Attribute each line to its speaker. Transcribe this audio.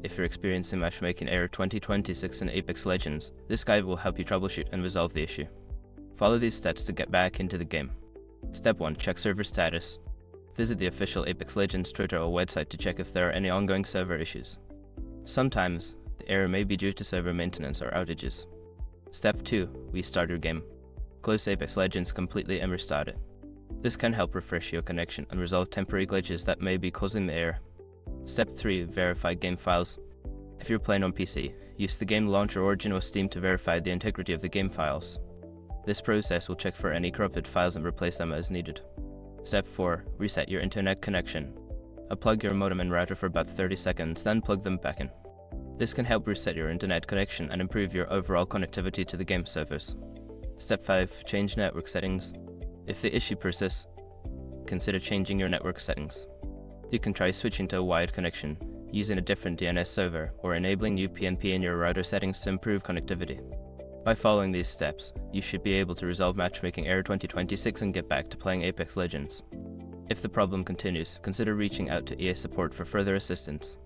Speaker 1: if you're experiencing Matchmaking Error 2026 in Apex Legends, this guide will help you troubleshoot and resolve the issue. Follow these steps to get back into the game. Step 1. Check server status. Visit the official Apex Legends Twitter or website to check if there are any ongoing server issues. Sometimes, the error may be due to server maintenance or outages. Step 2. Restart your game. Close Apex Legends completely and restart it. This can help refresh your connection and resolve temporary glitches that may be causing the error. Step 3. Verify game files. If you're playing on PC, use the game launcher Origin or Steam to verify the integrity of the game files. This process will check for any corrupted files and replace them as needed. Step 4. Reset your internet connection. Unplug your modem and router for about 30 seconds, then plug them back in. This can help reset your internet connection and improve your overall connectivity to the game servers. Step 5. Change network settings. If the issue persists, consider changing your network settings. You can try switching to a wired connection, using a different DNS server, or enabling UPnP in your router settings to improve connectivity. By following these steps, you should be able to resolve Matchmaking Error 2026 and get back to playing Apex Legends. If the problem continues, consider reaching out to EA support for further assistance.